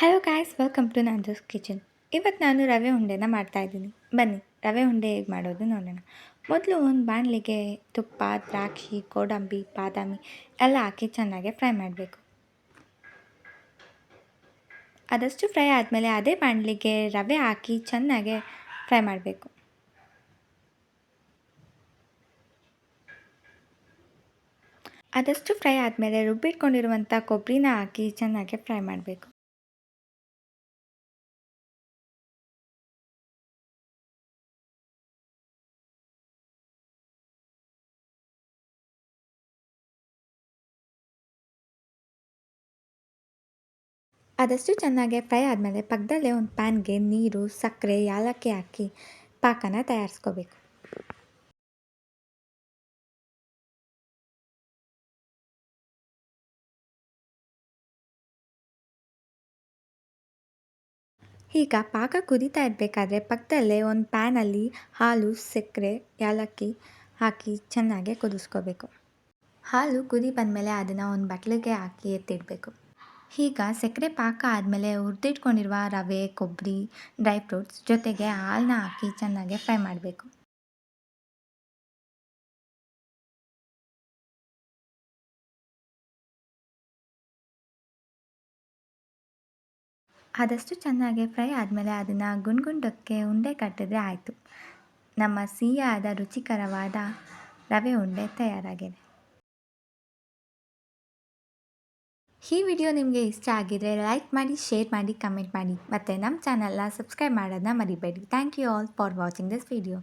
Hello guys, welcome to Nandu's kitchen. ಇವತ್ತು ನಾನು ರವೆ ಉಂಡೆನ ಮಾಡ್ತಾಯಿದ್ದೀನಿ. ಬನ್ನಿ, ರವೆ ಉಂಡೆ ಹೇಗೆ ಮಾಡೋದು ನೋಡೋಣ. ಮೊದಲು ಒಂದು ಬಾಣಲಿಗೆ ತುಪ್ಪ, ದ್ರಾಕ್ಷಿ, ಗೋಡಂಬಿ, ಬಾದಾಮಿ ಎಲ್ಲ ಹಾಕಿ ಚೆನ್ನಾಗಿ ಫ್ರೈ ಮಾಡಬೇಕು. ಆದಷ್ಟು ಫ್ರೈ ಆದಮೇಲೆ ಅದೇ ಬಾಣಲಿಗೆ ರವೆ ಹಾಕಿ ಚೆನ್ನಾಗಿ ಫ್ರೈ ಮಾಡಬೇಕು. ಆದಷ್ಟು ಫ್ರೈ ಆದಮೇಲೆ ರುಬ್ಬಿಟ್ಕೊಂಡಿರುವಂಥ ಕೊಬ್ಬರಿನ ಹಾಕಿ ಚೆನ್ನಾಗಿ ಫ್ರೈ ಮಾಡಬೇಕು. ಆದಷ್ಟು ಚೆನ್ನಾಗಿ ಫ್ರೈ ಆದಮೇಲೆ ಪಕ್ಕದಲ್ಲೇ ಒಂದು ಪ್ಯಾನ್ಗೆ ನೀರು, ಸಕ್ಕರೆ, ಏಲಕ್ಕಿ ಹಾಕಿ ಪಾಕನ ತಯಾರಿಸ್ಕೋಬೇಕು. ಈಗ ಪಾಕ ಕುದೀತಾ ಇರಬೇಕಾದ್ರೆ ಪಕ್ಕದಲ್ಲೇ ಒಂದು ಪ್ಯಾನಲ್ಲಿ ಹಾಲು, ಸಕ್ಕರೆ, ಏಲಕ್ಕಿ ಹಾಕಿ ಚೆನ್ನಾಗಿ ಕುದಿಸ್ಕೋಬೇಕು. ಹಾಲು ಕುದಿ ಬಂದಮೇಲೆ ಅದನ್ನು ಒಂದು ಬಟ್ಲಿಗೆ ಹಾಕಿ ಎತ್ತಿಡಬೇಕು. ಈಗ ಸಕ್ಕರೆ ಪಾಕ ಆದಮೇಲೆ ಹುರಿದಿಟ್ಕೊಂಡಿರುವ ರವೆ, ಕೊಬ್ಬರಿ, ಡ್ರೈ ಫ್ರೂಟ್ಸ್ ಜೊತೆಗೆ ಹಾಲನ್ನ ಹಾಕಿ ಚೆನ್ನಾಗಿ ಫ್ರೈ ಮಾಡಬೇಕು. ಆದಷ್ಟು ಚೆನ್ನಾಗಿ ಫ್ರೈ ಆದಮೇಲೆ ಅದನ್ನು ಗುಂಡಕ್ಕೆ ಉಂಡೆ ಕಟ್ಟಿದ್ರೆ ಆಯಿತು. ನಮ್ಮ ಸಿಹಿಯಾದ ರುಚಿಕರವಾದ ರವೆ ಉಂಡೆ ತಯಾರಾಗಿದೆ. ಈ ವಿಡಿಯೋ ನಿಮಗೆ ಇಷ್ಟ ಆಗಿದರೆ ಲೈಕ್ ಮಾಡಿ, ಶೇರ್ ಮಾಡಿ, ಕಮೆಂಟ್ ಮಾಡಿ ಮತ್ತು ನಮ್ಮ ಚಾನಲ್ನ ಸಬ್ಸ್ಕ್ರೈಬ್ ಮಾಡೋದನ್ನ ಮರಿಬೇಡಿ. Thank you all for watching this video.